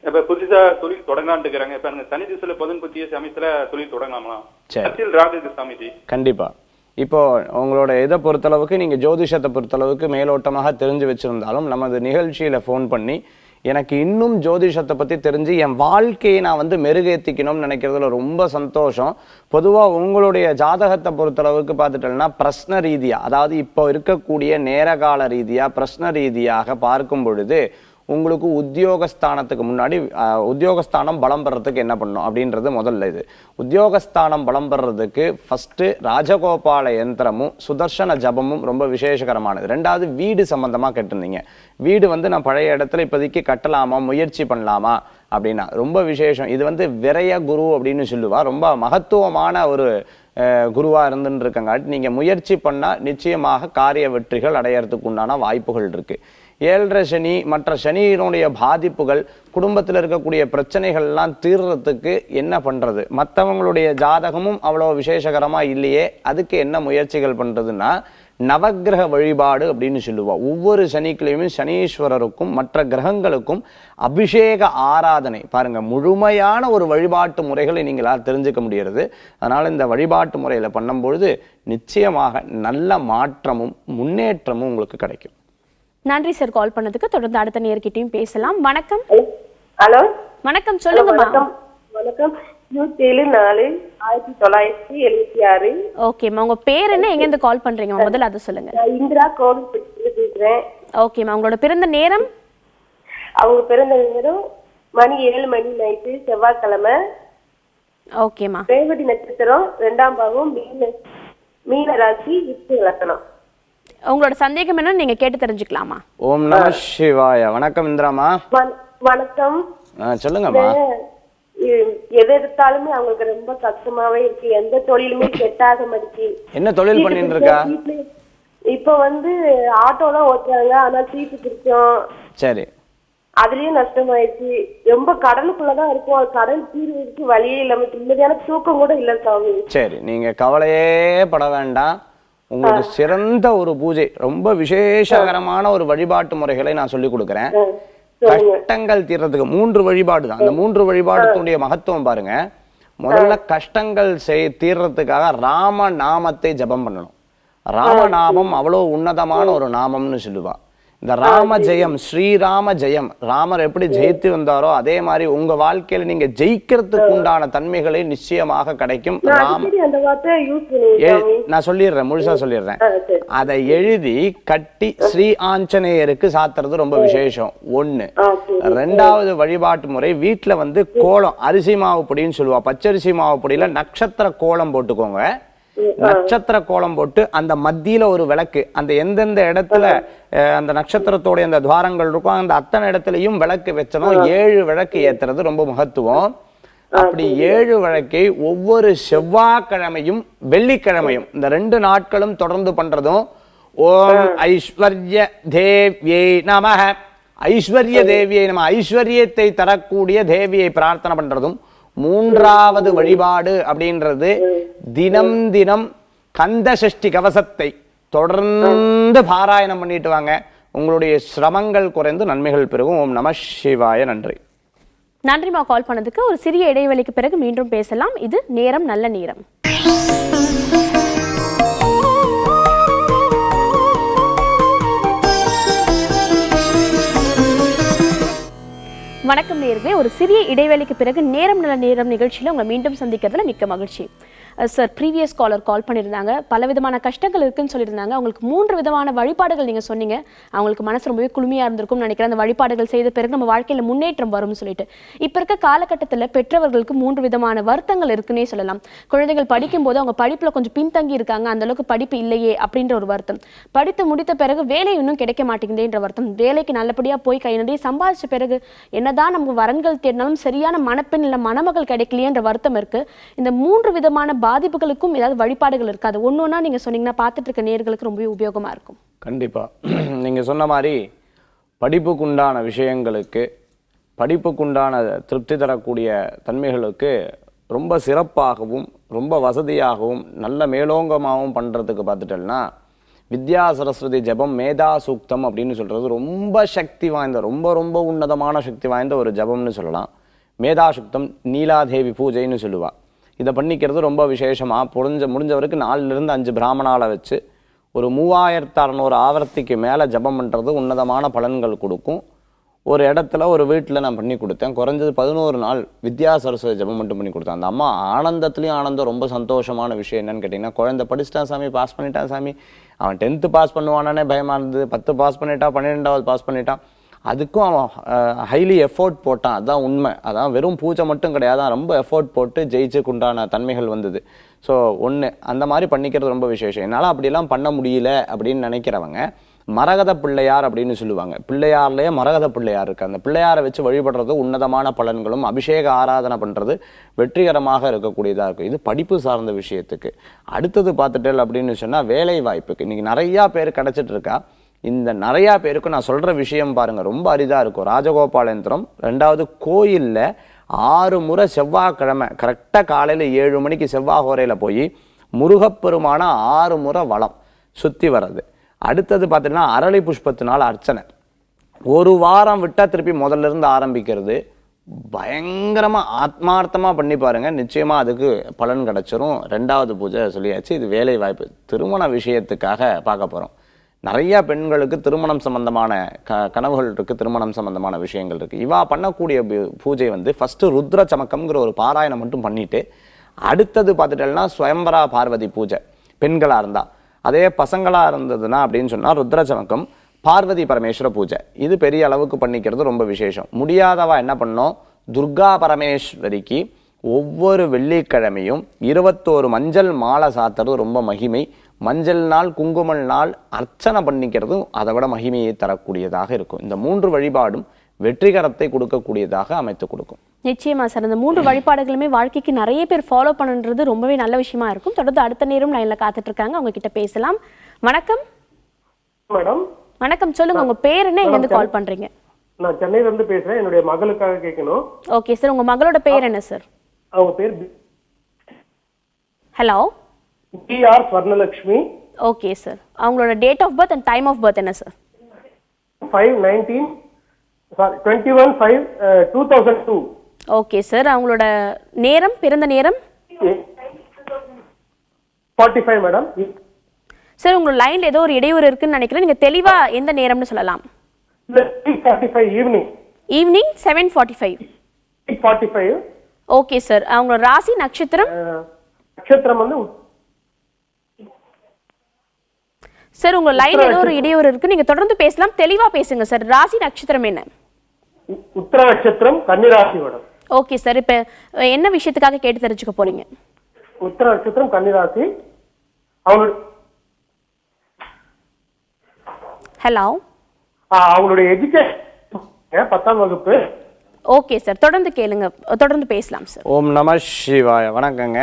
இப்ப புதுசா தொழில் தொடங்கலான்னு இருக்கிறாங்க. இப்ப எனக்கு சனி திசையில புதன் பத்திய சமயத்துல தொழில் தொடங்கலாமா? சாமிஜி கண்டிப்பா. இப்போ உங்களோட இதை பொறுத்தளவுக்கு நீங்க ஜோதிஷத்தை பொறுத்தளவுக்கு மேலோட்டமாக தெரிஞ்சு வச்சிருந்தாலும் நமது நிகழ்ச்சியில ஃபோன் பண்ணி எனக்கு இன்னும் ஜோதிஷத்தை பற்றி தெரிஞ்சு என் வாழ்க்கையை நான் வந்து மெருகேற்றிக்கணும்னு நினைக்கிறதுல ரொம்ப சந்தோஷம். பொதுவாக உங்களுடைய ஜாதகத்தை பொறுத்தளவுக்கு பார்த்துட்டோம்னா பிரஸ்ன ரீதியாக, அதாவது இப்போ இருக்கக்கூடிய நேரகால ரீதியாக பிரஸ்ன ரீதியாக பார்க்கும் பொழுது உங்களுக்கு உத்தியோகஸ்தானத்துக்கு முன்னாடி உத்தியோகஸ்தானம் பலம் பெறதுக்கு என்ன பண்ணணும் அப்படின்றது முதல்ல. இது உத்தியோகஸ்தானம் பலம் பெறதுக்கு ஃபஸ்ட்டு ராஜகோபால யந்திரமும் சுதர்சன ஜபமும் ரொம்ப விசேஷகரமானது. 2வது வீடு சம்பந்தமாக கேட்டிருந்தீங்க. வீடு வந்து நான் பழைய இடத்துல இப்போதைக்கு கட்டலாமா, முயற்சி பண்ணலாமா அப்படின்னா ரொம்ப விசேஷம். இது வந்து விரய குரு அப்படின்னு சொல்லுவா. ரொம்ப மகத்துவமான ஒரு குருவாக இருந்துன்னு இருக்கங்காட்டி நீங்கள் முயற்சி பண்ணால் நிச்சயமாக காரிய வெற்றிகள் அடையிறதுக்கு உண்டான வாய்ப்புகள் இருக்குது. 7.5 சனி மற்ற சனியினுடைய பாதிப்புகள், குடும்பத்தில் இருக்கக்கூடிய பிரச்சனைகள்லாம் தீர்றதுக்கு என்ன பண்ணுறது? மற்றவங்களுடைய ஜாதகமும் அவ்வளோ விசேஷகரமாக இல்லையே, அதுக்கு என்ன முயற்சிகள் பண்ணுறதுன்னா நவக்கிரக வழிபாடு அப்படின்னு சொல்லுவோம். ஒவ்வொரு சனிக்கிழமையும் சனீஸ்வரருக்கும் மற்ற கிரகங்களுக்கும் அபிஷேக ஆராதனை பாருங்க, முழுமையான ஒரு வழிபாட்டு முறைகளை நீங்களால் தெரிஞ்சுக்க முடிகிறது. அதனால இந்த வழிபாட்டு முறையில் பண்ணும்பொழுது நிச்சயமாக நல்ல மாற்றமும் முன்னேற்றமும் உங்களுக்கு கிடைக்கும். நன்றி சார் கால் பண்ணதுக்கு. தொடர்ந்து அடுத்த நேர்கிட்டையும் பேசலாம். வணக்கம். ஹலோ, வணக்கம், சொல்லுங்கம்மா. வணக்கம். 27/4/1976. ஓகேம்மா, உங்க பேர் என்ன, எங்க இருந்து கால் பண்றீங்க? முதல்ல அதை சொல்லுங்க. இந்திரா கோவில்பட்டியில பேசுறேன். ஓகேம்மா, உங்களோட பிறந்த நேரம்? அவங்க பிறந்த நேரம் மணி 7 மணி நைட்டு, செவ்வாய்க்கிழமை. ஓகேம்மா. ரேவதி நட்சத்திரம் 2ஆம் பாகம், மீன ராசி, விருச்சிக லக்னம். உங்களோட சந்தேகம் என்ன நீங்க கேட்டு தெரிஞ்சுக்கலாமா? ஓம் நம சிவாய. வணக்கம் இந்திராமா. வணக்கம். சொல்லுங்கம்மா. எது எடுத்தாலுமே அவங்களுக்கு ரொம்ப கஷ்டமாவே இருக்கு. எந்த தொழிலுமே செட் ஆக மாட்டேங்குது. என்ன தொழில் பண்ணிட்டு இருக்கா? இப்ப வந்து ஆட்டோ தான் ஓட்டுறாங்க, ஆனா சீட்டு பிடிச்சோம். சரி. அதுலயும் நஷ்டமாயிடுச்சு. ரொம்ப கடலுக்குள்ளதான் இருக்கும். கடல் தீர்வுக்கு வழியே இல்லாம நிம்மதியான தூக்கம் கூட இல்ல சாமி. சரி, நீங்க கவலையே பட வேண்டாம். உங்களுக்கு சிறந்த ஒரு பூஜை, ரொம்ப விசேஷகரமான ஒரு வழிபாட்டு முறைகளை நான் சொல்லி கொடுக்குறேன். கஷ்டங்கள் தீர்றதுக்கு 3 வழிபாடு தான். அந்த 3 வழிபாடுடைய மகத்துவம் பாருங்க. முதல்ல கஷ்டங்கள் தீர்றதுக்காக ராம நாமத்தை ஜபம் பண்ணணும். ராமநாமம் அவ்வளவு உன்னதமான ஒரு நாமம்னு சொல்லுவா. இந்த ராம ஜெயம், ஸ்ரீராம ஜெயம், ராமர் எப்படி ஜெயித்து வந்தாரோ அதே மாதிரி உங்க வாழ்க்கையில நீங்க ஜெயிக்கிறதுக்கு உண்டான தன்மைகளை நிச்சயமாக கிடைக்கும். நான் சொல்லிடுறேன், முழுசா சொல்லிடுறேன். அதை எழுதி கட்டி ஸ்ரீ ஆஞ்சநேயருக்கு சாத்துறது ரொம்ப விசேஷம். 1. 2வது வழிபாட்டு முறை, வீட்டுல வந்து கோலம், அரிசி மாவு பொடின்னு சொல்லுவா, பச்சரிசி மாவு பொடியில நட்சத்திர கோலம் போட்டுக்கோங்க. நட்சத்திர கோலம் போட்டு அந்த மத்தியில ஒரு விளக்கு, அந்த எந்தெந்த இடத்துல அந்த நட்சத்திரத்தோட அந்த துவாரங்கள் இருக்கும் அந்த அத்தனை இடத்துலயும் விளக்கு வச்சணும். 7 விளக்கு ஏத்துறது ரொம்ப மகத்துவம். அப்படி 7 விளக்கை ஒவ்வொரு செவ்வாய்க்கிழமையும் வெள்ளிக்கிழமையும் இந்த 2 நாட்களும் தொடர்ந்து பண்றதும். ஓம் ஐஸ்வர்ய தேவியை நமஹ, ஐஸ்வர்ய தேவியை நம, ஐஸ்வர்யத்தை தரக்கூடிய தேவியை பிரார்த்தனை பண்றதும். 3வது வழிபாடு அப்படின்றது தினம் தினம் கந்த சஷ்டி கவசத்தை தொடர்ந்து பாராயணம் பண்ணிட்டு வாங்க. உங்களுடைய சிரமங்கள் குறைந்து நன்மைகள் பெருகும். ஓம் நம சிவாய. நன்றி. நன்றிமா கால் பண்ணதுக்கு. ஒரு சிறிய இடைவெளிக்கு பிறகு மீண்டும் பேசலாம். இது நேரம் நல்ல நேரம். வணக்கம் நேயர்களே, ஒரு சிறிய இடைவேளைக்கு பிறகு நேரம் நல்ல நேரம் நிகழ்ச்சியில் உங்களை மீண்டும் சந்திக்கிறதுல மிக்க மகிழ்ச்சி. சார், ப்ரீவியஸ் காலர் கால் பண்ணியிருந்தாங்க, பல விதமான கஷ்டங்கள் இருக்குன்னு சொல்லியிருந்தாங்க. அவங்களுக்கு 3 விதமான வழிபாடுகள் நீங்கள் சொன்னீங்க. அவங்களுக்கு மனசு ரொம்பவே குளுமையாக இருந்திருக்கும்னு நினைக்கிறேன். அந்த வழிபாடுகள் செய்த பிறகு நம்ம வாழ்க்கையில் முன்னேற்றம் வரும்னு சொல்லிட்டு, இப்போ இருக்க காலகட்டத்தில் பெற்றவர்களுக்கு 3 விதமான வருத்தங்கள் இருக்குன்னே சொல்லலாம். குழந்தைகள் படிக்கும்போது அவங்க படிப்பில் கொஞ்சம் பின்தங்கி இருக்காங்க, அந்தளவுக்கு படிப்பு இல்லையே அப்படின்ற ஒரு வருத்தம். படித்து முடித்த பிறகு வேலை இன்னும் கிடைக்க மாட்டேங்குதுன்ற வருத்தம். வேலைக்கு நல்லபடியாக போய் கை நிறைய சம்பாதிச்ச பிறகு என்னதான் நமக்கு வரன்கள் தேடினாலும் சரியான மணப்பெண் இல்லை மணமகள் கிடைக்கலையேன்ற வருத்தம் இருக்குது. இந்த 3 விதமான பாதிப்புகளுக்கும் ஏதாவது வழிபாடுகள் இருக்காது? ஒன்னொன்னா நீங்க சொன்னீங்கன்னா பார்த்துட்டு இருக்க நேயர்களுக்கு ரொம்பவே உபயோகமா இருக்கும். கண்டிப்பா. நீங்க சொன்ன மாதிரி படிப்புக்குண்டான விஷயங்களுக்கு, படிப்புக்குண்டான திருப்தி தரக்கூடிய தன்மைகளுக்கு ரொம்ப சிறப்பாகவும் ரொம்ப வசதியாகவும் நல்ல மேலோங்கமாகவும் பண்றதுக்கு பார்த்துட்டோம்னா வித்யா சரஸ்வதி ஜபம் மேதா சூக்தம் அப்படின்னு சொல்றது ரொம்ப சக்தி வாய்ந்த, ரொம்ப ரொம்ப உன்னதமான சக்தி வாய்ந்த ஒரு ஜபம்னு சொல்லலாம். மேதா சுக்தம் நீலாதேவி பூஜைன்னு சொல்லுவா. இதை பண்ணிக்கிறது ரொம்ப விசேஷமாக முடிஞ்சவருக்கு 4லிருந்து 5 பிராமணாலை வச்சு ஒரு 3600 ஆவர்த்திக்கு மேலே ஜபம் பண்ணுறது உன்னதமான பலன்கள் கொடுக்கும். ஒரு இடத்துல ஒரு வீட்டில் நான் பண்ணி கொடுத்தேன். குறைஞ்சது 11 நாள் வித்யா சரஸ்வதி ஜபம் மட்டும் பண்ணி கொடுத்தேன். அந்த அம்மா ஆனந்தத்துலேயும் ஆனந்தம். ரொம்ப சந்தோஷமான விஷயம் என்னன்னு கேட்டிங்கன்னா, குழந்தை படிச்சிட்டான் சாமி, பாஸ் பண்ணிட்டான் சாமி, அவன் 10th பாஸ் பண்ணுவானே பயமாக இருந்தது, 10 பாஸ் பண்ணிட்டான், 12வது பாஸ் பண்ணிட்டான், அதுக்கும் அவன் ஹைலி எஃபோர்ட் போட்டான். அதுதான் உண்மை. அதான் வெறும் பூஜை மட்டும் கிடையாது, ரொம்ப எஃபோர்ட் போட்டு ஜெயிச்சுக்குண்டான தன்மைகள் வந்தது. ஸோ அந்த மாதிரி பண்ணிக்கிறது ரொம்ப விசேஷம். என்னால் அப்படியெல்லாம் பண்ண முடியல அப்படின்னு நினைக்கிறவங்க மரகத பிள்ளையார் அப்படின்னு சொல்லுவாங்க. பிள்ளையார்லேயே மரகத பிள்ளையார் இருக்குது. அந்த பிள்ளையாரை வச்சு வழிபடுறது உன்னதமான பலன்களும், அபிஷேக ஆராதனை பண்ணுறது வெற்றிகரமாக இருக்கக்கூடியதாக இருக்கும். இது படிப்பு சார்ந்த விஷயத்துக்கு. அடுத்தது பார்த்துட்டேன் அப்படின்னு சொன்னால் வேலை வாய்ப்புக்கு. இன்றைக்கி நிறையா பேர் கிடச்சிட்டு இருக்கா. இந்த நிறையா பேருக்கு நான் சொல்கிற விஷயம் பாருங்கள், ரொம்ப அரிதாக இருக்கும். ராஜகோபால யந்திரம். 2வது கோயிலில் 6 முறை செவ்வாய்க்கிழமை கரெக்டாக காலையில் 7 மணிக்கு செவ்வாய் ஹோரையில் போய் முருகப்பெருமான 6 முறை வளம் சுற்றி வர்றது. அடுத்தது பார்த்தீங்கன்னா அரளி புஷ்பத்தினால் அர்ச்சனை. 1 வாரம் விட்டால் திருப்பி முதல்ல இருந்து ஆரம்பிக்கிறது. பயங்கரமாக ஆத்மார்த்தமாக பண்ணி பாருங்கள், நிச்சயமாக அதுக்கு பலன் கிடச்சிரும். 2வது பூஜை சொல்லியாச்சு. இது வேலை வாய்ப்பு. திருமண விஷயத்துக்காக பார்க்க போகிறோம். நிறையா பெண்களுக்கு திருமணம் சம்பந்தமான கனவுகள் இருக்குது, திருமணம் சம்பந்தமான விஷயங்கள் இருக்குது. இவா பண்ணக்கூடிய பூஜை ஃபஸ்ட்டு ருத்ர சமக்கம்ங்கிற ஒரு பாராயணம் மட்டும் பண்ணிவிட்டு, அடுத்தது பார்த்துட்டேன்னா ஸ்வயம்பரா பார்வதி பூஜை பெண்களாக இருந்தால். அதே பசங்களாக இருந்ததுன்னா அப்படின்னு சொன்னால் ருத்ர சமக்கம் பார்வதி பரமேஸ்வர பூஜை. இது பெரிய அளவுக்கு பண்ணிக்கிறது ரொம்ப விசேஷம். முடியாதவா என்ன பண்ணோம், துர்கா பரமேஸ்வரிக்கு ஒவ்வொரு வெள்ளிக்கிழமையும் 21 மஞ்சள் மாலை சாத்துறது ரொம்ப மகிமை. மஞ்சள் நாள், குங்கும நாள் அர்ச்சனை பண்ணிக்கிறதும் அதை விட மகிமையை தரக்கூடியதாக இருக்கும். இந்த 3 வழிபாடும் வெற்றிகரத்தை கொடுக்கக்கூடியதாக அமைத்து கொடுக்கும். நிச்சயமா சார், இந்த 3 வழிபாடுகளுமே வாழ்க்கைக்கு நிறைய பேர் ஃபாலோ பண்ணுன்றது ரொம்பவே நல்ல விஷயமா இருக்கும். தொடர்ந்து அடுத்த நேரம் லைன்ல காத்துட்டு இருக்காங்க, அவங்க கிட்ட பேசலாம். வணக்கம் மேடம். வணக்கம், சொல்லுங்க உங்க பேர் என்ன, எங்க இருந்து கால் பண்றீங்க? நான் சென்னையில இருந்து பேசுறேன். என்னுடைய மகளுக்காக கேட்கணும். ஓகே சார், உங்க மகளோட பேர் என்ன சார்? அவங்க பேர் hello PR Swarnalakshmi. Okay sir. அவங்களோட date of birth and time of birth என்ன சார்? 21/5/2002. Okay sir. அவங்களோட நேரம், பிறந்த நேரம்? 45 மேடம். சார் உங்களோட லைன்ல ஏதோ ஒரு இடையூறு இருக்குன்னு நினைக்கிறேன். நீங்க தெளிவா எந்த நேரம்னு சொல்லலாம்? 6:45 ஈவினிங். ஈவினிங் 7:45. 8:45. Okay sir. அவங்களோட ராசி நட்சத்திரம்? நட்சத்திரம் வந்து சார் உங்க லைன்ல ஏதோ ஒரு இடையூறு இருக்கு. நீங்க தொடர்ந்து பேசலாம். தெளிவா பேசுங்க சார். ராசி நட்சத்திரம் என்ன? உத்திர நட்சத்திரம், கன்னிராசி மேடம். Okay sir. இப்ப என்ன விஷயத்துக்காக கேட்டு தெரிஞ்சுக்க போறீங்க? உத்திர நட்சத்திரம், கன்னிராசி. அவங்களோட ஹலோ. அவங்களுடைய எஜுகேஷன் 10ஆம் வகுப்பு. Okay sir. தொடர்ந்து கேளுங்க, தொடர்ந்து பேசலாம் சார். ஓம் நம சிவாய. வணக்கங்க.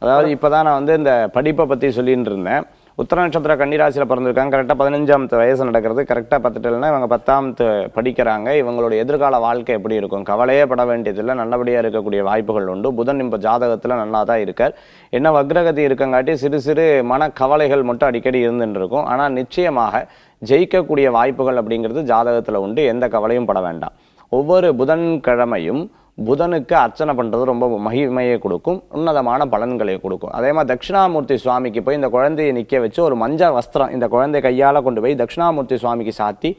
அதாவது இப்போதான் நான் வந்து இந்த படிப்பை பற்றி சொல்லிட்டு இருந்தேன். உத்திர நட்சத்திர கன்னிராசியில் பிறந்திருக்காங்க. கரெக்டாக 15ஆம் வயசு நடக்கிறது. கரெக்டாக பார்த்துட்டேன்னா இவங்க 10ஆம் படிக்கிறாங்க. இவங்களோட எதிர்கால வாழ்க்கை எப்படி இருக்கும்? கவலையே பட வேண்டியதில்லை. நல்லபடியாக இருக்கக்கூடிய வாய்ப்புகள் உண்டு. புதன் இப்போ ஜாதகத்தில் நல்லா தான் இருக்கார். என்ன வக்ரகதி இருக்கங்காட்டி சிறு சிறு மன கவலைகள் மட்டும் அடிக்கடி இருந்துட்டு இருக்கும். ஆனால் நிச்சயமாக ஜெயிக்கக்கூடிய வாய்ப்புகள் அப்படிங்கிறது ஜாதகத்தில் உண்டு. எந்த கவலையும் பட வேண்டாம். ஒவ்வொரு புதன்கிழமையும் புதனுக்கு அர்ச்சனை பண்ணுறது ரொம்ப மகிமையை கொடுக்கும், உன்னதமான பலன்களை கொடுக்கும். அதே மாதிரி தட்சிணாமூர்த்தி சுவாமிக்கு போய் இந்த குழந்தையை நிற்க வச்சு ஒரு மஞ்சள் வஸ்திரம் இந்த குழந்தை கையால் கொண்டு போய் தட்சிணாமூர்த்தி சுவாமிக்கு சாத்தி,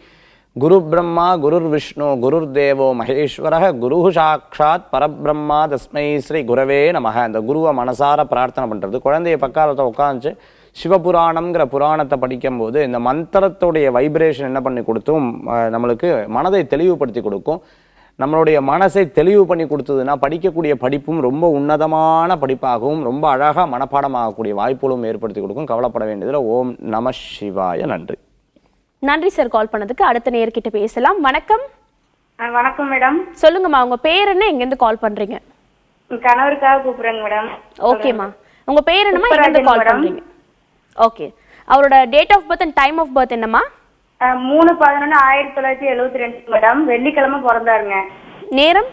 குரு பிரம்மா குருர் விஷ்ணு குருர் தேவோ மகேஸ்வரக குரு சாட்சாத் பரபிரம்மா தஸ்மை ஸ்ரீ குரவே நமக, அந்த குருவை மனசார பிரார்த்தனை பண்ணுறது. குழந்தைய பக்காலத்தை உட்காந்து சிவபுராணம்ங்கிற புராணத்தை படிக்கும்போது இந்த மந்திரத்துடைய வைப்ரேஷன் என்ன பண்ணி கொடுத்தும் நம்மளுக்கு மனதை தெளிவுபடுத்தி கொடுக்கும். நம்மளுடைய மனசை தெளிவு பண்ணி கொடுத்ததுன்னா படிக்கக்கூடிய படிப்பும் ரொம்ப உன்னதமான படிப்பாகவும் ரொம்ப அழகாக மனப்பாடமாகக்கூடிய வாய்ப்புகளும் ஏற்படுத்தி கொடுக்கும். கவலைப்பட வேண்டியதில். ஓம் நம சிவாய. நன்றி. நன்றி சார் கால் பண்ணதுக்கு. அடுத்த நேர்கிட்ட பேசலாம். வணக்கம். வணக்கம் மேடம். சொல்லுங்கம்மா, உங்க பேர் என்ன, எங்க இருந்து கால் பண்றீங்க? கணவருக்காக கூப்பிடுறேங்க மேடம். ஓகேம்மா, உங்க பேர் என்னம்மா, எங்க இருந்து கால் பண்றீங்க? ஓகே. அவரோட date of birth and time of birth என்னம்மா? 3/11/1972 மேடம். வெள்ளிக்கிழமை பிறந்தாருங்க. நேரம்?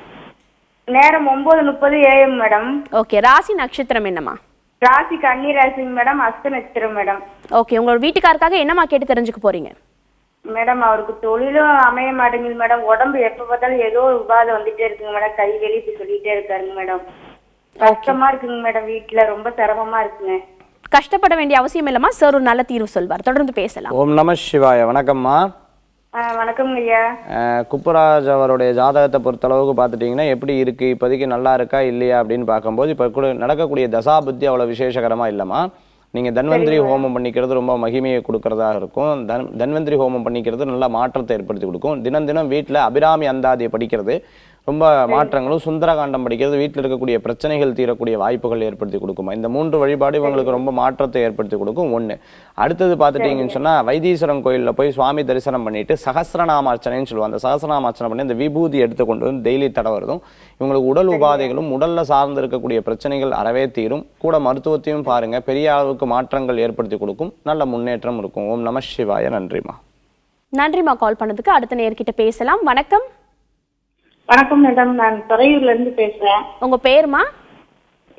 நேரம் 9:30 AM மேடம். ஓகே. ராசி நட்சத்திரம் என்னம்மா? ராசி கன்னி ராசிங்க மேடம். அஸ்த நட்சத்திரம் மேடம். ஓகே. உங்களோட வீட்டுக்காரருக்காக என்னம்மா கேட்டு தெரிஞ்சுக்க போறீங்க? மேடம் அவருக்கு தொழிலும் அமைய மாட்டேங்குது மேடம். உடம்பு எப்ப பார்த்தாலும் ஏதோ ஒரு உபாதை வந்துட்டே இருக்குங்க மேடம். கை வெளி சொல்லிட்டே இருக்காருங்க மேடம். கஷ்டமா இருக்குங்க மேடம். வீட்டுல ரொம்ப சிரமமா இருக்குங்க. கஷ்டப்பட வேண்டிய அவசியம் இல்லம்மா. சார் ஒரு நல்ல தீர்வு சொல்வார். தொடர்ந்து பேசலாம். ஓம் நம சிவாய. வணக்கம்மா. வணக்கம் ஐயா. குப்புராஜ் அவருடைய ஜாதகத்தை பொறுத்தளவுக்கு பார்த்துட்டிங்கன்னா எப்படி இருக்குது, இப்போதைக்கு நல்லா இருக்கா இல்லையா அப்படின்னு பார்க்கும்போது இப்போ கூட நடக்கக்கூடிய தசாபுத்தி அவ்வளோ விசேஷகரமாக இல்லைம்மா. நீங்கள் தன்வந்திரி ஹோமம் பண்ணிக்கிறது ரொம்ப மகிமையை கொடுக்கறதா இருக்கும். தன்வந்திரி ஹோமம் பண்ணிக்கிறது நல்ல மாற்றத்தை ஏற்படுத்தி கொடுக்கும். தினம் தினம் வீட்டில் அபிராமி அந்தாதியை படிக்கிறது ரொம்ப மாற்றங்களும், சுந்தரகாண்டம் படிக்கிறது வீட்டில் இருக்கக்கூடிய பிரச்சனைகள் தீரக்கூடிய வாய்ப்புகள் ஏற்படுத்தி கொடுக்குமா. இந்த 3 வழிபாடு இவங்களுக்கு ரொம்ப மாற்றத்தை ஏற்படுத்தி கொடுக்கும். ஒன்று. அடுத்தது பார்த்துட்டீங்கன்னு சொன்னால் வைத்தீஸ்வரன் கோயிலில் போய் சுவாமி தரிசனம் பண்ணிட்டு சகஸ்ரநாம அர்ச்சனைன்னு சொல்லுவாங்க. அந்த சகஸ்ரநாம அர்ச்சனை பண்ணி அந்த விபூதி எடுத்து கொண்டு வந்து டெய்லி தடவுறதும் இவங்களுக்கு உடல் உபாதைகளும் உடலில் சார்ந்து இருக்கக்கூடிய பிரச்சனைகள் அறவே தீரும். கூட மருத்துவத்தையும் பாருங்கள், பெரிய அளவுக்கு மாற்றங்கள் ஏற்படுத்தி கொடுக்கும். நல்ல முன்னேற்றம் இருக்கும். ஓம் நம சிவாய. நன்றிம்மா. நன்றிம்மா கால் பண்ணதுக்கு. அடுத்த நேர்கிட்ட பேசலாம். வணக்கம். வணக்கம் மேடம். நான் துறையூர்ல இருந்து பேசுறேன். உங்க பேருமா?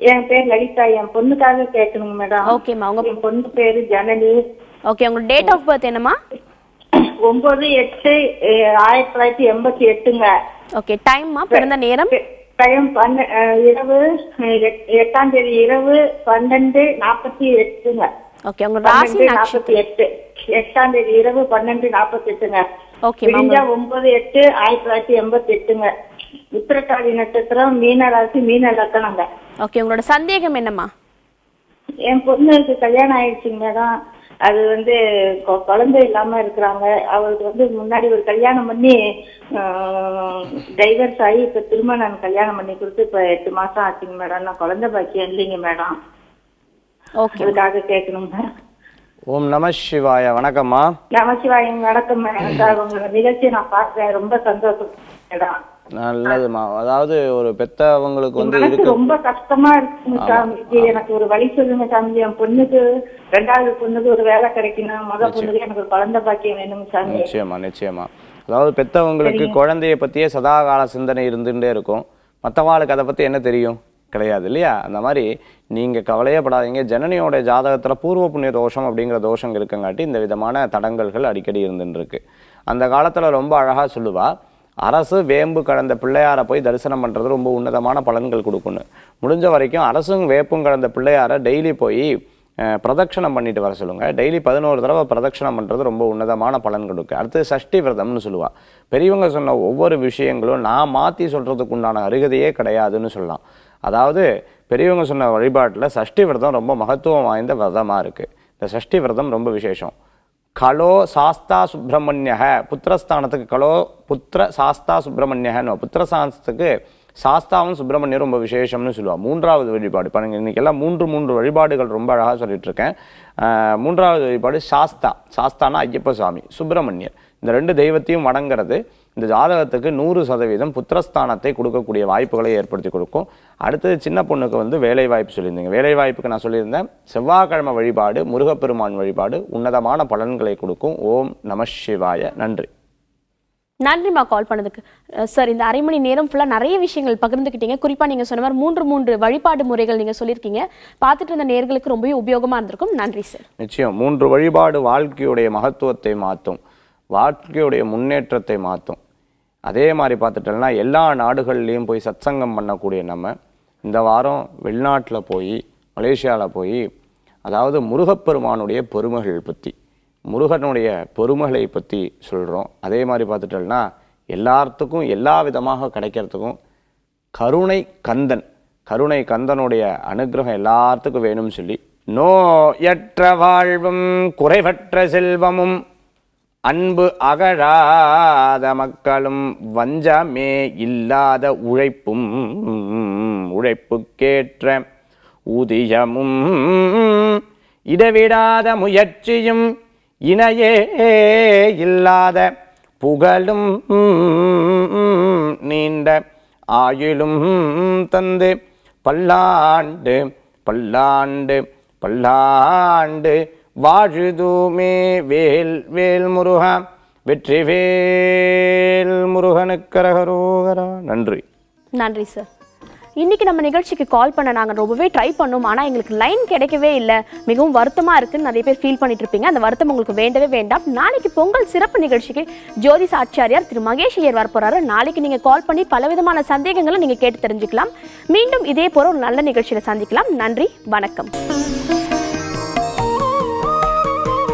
என் பேர் லலிதா. என் பொண்ணுக்காக கேட்கணுங்க மேடம். ஓகேம்மா. உங்க பொண்ணு பேரு ஜனனி. ஓகே. உங்க டேட் ஆஃப் பர்த் என்னம்மா? 9/8/1988ங்க. ஓகே. டைம்மா? பிறந்த நேரம்? டைம் இரவு 8ஆம் தேதி இரவு 12:48ங்க. ஓகே. உங்க ராசி நட்சத்திரம்? 8ஆம் தேதி இரவு 12:48ங்க. ஓகே. 9/8/1988ங்க. உத்திரட்டாதி நட்சத்திரம், மீன ராசி, மீன லக்னங்க. ஓகே. உங்களோட சந்தேகம் என்னம்மா? என் பொண்ணுக்கு கல்யாணம் ஆயிடுச்சுங்க மேடம். அது வந்து குழந்தை இல்லாம இருக்கிறாங்க. அவருக்கு முன்னாடி ஒரு கல்யாணம் பண்ணி டைவர்ஸ் ஆகி இப்ப திரும்ப நான் கல்யாணம் பண்ணி கொடுத்து இப்ப 8 மாசம் ஆச்சுங்க மேடம். நான் குழந்தை பாக்கியம் இல்லைங்க மேடம். அதுக்காக கேட்கணும் மேடம். ஓம் நம சிவாய. வணக்கம்மா. நம சிவாய. வணக்கம் மேடம். உங்க நிகழ்ச்சியை நான் பார்க்கிறேன். ரொம்ப சந்தோஷம் மேடம். நல்லதுமா. அதாவது ஒரு பெத்தவங்களுக்கு இருக்கு ரொம்ப கஷ்டமா இருக்குங்க சாமி. எனக்கு ஒரு வழி சொல்லுங்க சாமி. என் பொண்ணுக்கு 2வது பொண்ணுக்கு ஒரு வேலை கிடைக்கணும். முதல் பொண்ணுக்கு எனக்கு ஒரு குழந்தை பாக்கியம் வேணுங்க சாமி. நிச்சயமா நிச்சயமா. அதாவது பெத்தவங்களுக்கு குழந்தைய பத்தியே சதாகால சிந்தனை இருந்துட்டே இருக்கும். மற்றவாளுக்கு அதை பத்தி என்ன தெரியும்? கிடையாது இல்லையா? அந்த மாதிரி நீங்கள் கவலையப்படாதீங்க. ஜனனியோட ஜாதகத்தில் பூர்வ புண்ணிய தோஷம் அப்படிங்கிற தோஷம் இருக்கங்காட்டி இந்த விதமான தடங்கல்கள் அடிக்கடி இருந்துருக்கு. அந்த காலத்தில் ரொம்ப அழகாக சொல்லுவா, அரசு வேம்பு கலந்த பிள்ளையாரை போய் தரிசனம் பண்ணுறது ரொம்ப உன்னதமான பலன்கள் கொடுக்குன்னு. முடிஞ்ச வரைக்கும் அரசும் வேப்பும் கலந்த பிள்ளையாரை டெய்லி போய் பிரதட்சணம் பண்ணிட்டு வர சொல்லுங்கள். டெய்லி 11 தடவை பிரதட்சணம் பண்ணுறது ரொம்ப உன்னதமான பலன் கொடுக்கு. அடுத்து சஷ்டி விரதம்னு சொல்லுவாள். பெரியவங்க சொன்ன ஒவ்வொரு விஷயங்களும் நான் மாற்றி சொல்கிறதுக்கு உண்டான அருகதையே கிடையாதுன்னு சொல்லலாம். அதாவது பெரியவங்க சொன்ன வழிபாட்டில் சஷ்டி விரதம் ரொம்ப மகத்துவம் வாய்ந்த விரதமாக இருக்குது. இந்த சஷ்டி விரதம் ரொம்ப விசேஷம். கலோ சாஸ்தா சுப்பிரமணிய, புத்திரஸ்தானத்துக்கு கலோ புத்திர சாஸ்தா சுப்பிரமணியன்னு, புத்திரஸ்தானத்துக்கு சாஸ்தாவும் சுப்பிரமணியம் ரொம்ப விசேஷம்னு சொல்லுவாள். 3வது வழிபாடு. இப்போ நீங்கள் இன்றைக்கெல்லாம் 3 வழிபாடுகள் ரொம்ப அழகாக சொல்லிகிட்ருக்கேன். 3வது வழிபாடு சாஸ்தா. சாஸ்தானா ஐயப்ப சுவாமி, சுப்பிரமணியர். இந்த 2 தெய்வத்தையும் வணங்குறது இந்த ஜாதகத்துக்கு 100% புத்திரஸ்தானத்தை கொடுக்கக்கூடிய வாய்ப்புகளை ஏற்படுத்தி கொடுக்கும். அடுத்தது சின்ன பொண்ணுக்கு வேலை வாய்ப்பு சொல்லியிருந்தீங்க. வேலை வாய்ப்புக்கு நான் சொல்லியிருந்தேன், செவ்வாய்க்கிழமை வழிபாடு, முருகப்பெருமான் வழிபாடு உன்னதமான பலன்களை கொடுக்கும். ஓம் நம சிவாய. நன்றி. நன்றிம்மா கால் பண்ணதுக்கு. சார், இந்த அரை மணி நேரம் ஃபுல்லாக நிறைய விஷயங்கள் பகிர்ந்துக்கிட்டீங்க. குறிப்பாக நீங்கள் சொன்ன மாதிரி 3 வழிபாடு முறைகள் நீங்கள் சொல்லியிருக்கீங்க. பார்த்துட்டு இருந்த நேர்களுக்கு ரொம்பவே உபயோகமாக இருந்திருக்கும். நன்றி சார். நிச்சயம். 3 வழிபாடு வாழ்க்கையுடைய மகத்துவத்தை மாற்றும், வாழ்க்கையுடைய முன்னேற்றத்தை மாற்றும். அதே மாதிரி பார்த்துட்டோம்னா எல்லா நாடுகள்லேயும் போய் சத்சங்கம் பண்ணக்கூடிய நம்ம இந்த வாரம் வெளிநாட்டில் போய், மலேசியாவில் போய், அதாவது முருகப்பெருமானுடைய பெருமைகள் பற்றி, முருகனுடைய பெருமைகளை பற்றி சொல்கிறோம். அதே மாதிரி பார்த்துட்டோம்னா எல்லாத்துக்கும் எல்லா விதமாக கிடைக்கிறதுக்கும் கருணை கந்தனுடைய அனுகிரகம் எல்லாத்துக்கும் வேணும்னு சொல்லி, நோயற்ற வாழ்வும் குறைவற்ற செல்வமும் அன்பு அகழாத மக்களும் வஞ்சமே இல்லாத உழைப்பும் உழைப்புக்கேற்ற ஊதியமும் இடவிடாத முயற்சியும் இணையே இல்லாத புகழும் நீண்ட ஆயுளும் தந்து பல்லாண்டு பல்லாண்டு பல்லாண்டு வாழுதுமே. வேல் வேல் முருகா, வெற்றி வேல் முருகனுக்கரகரோகரா. நன்றி. நன்றி சார். இன்றைக்கி நம்ம நிகழ்ச்சிக்கு கால் பண்ண நாங்கள் ரொம்பவே ட்ரை பண்ணோம். ஆனால் எங்களுக்கு லைன் கிடைக்கவே இல்லை. மிகவும் வருத்தமாக இருக்குதுன்னு நிறைய பேர் ஃபீல் பண்ணிட்டு இருப்பீங்க. அந்த வருத்தம் உங்களுக்கு வேண்டவே வேண்டாம். நாளைக்கு பொங்கல் சிறப்பு நிகழ்ச்சிக்கு ஜோதிஷ ஆச்சாரியார் திரு மகேஷ் ஐயர் வரப்போறாரு. நாளைக்கு நீங்கள் கால் பண்ணி பலவிதமான சந்தேகங்களை நீங்கள் கேட்டு தெரிஞ்சுக்கலாம். மீண்டும் இதே போல ஒரு நல்ல நிகழ்ச்சியில் சந்திக்கலாம். நன்றி, வணக்கம்.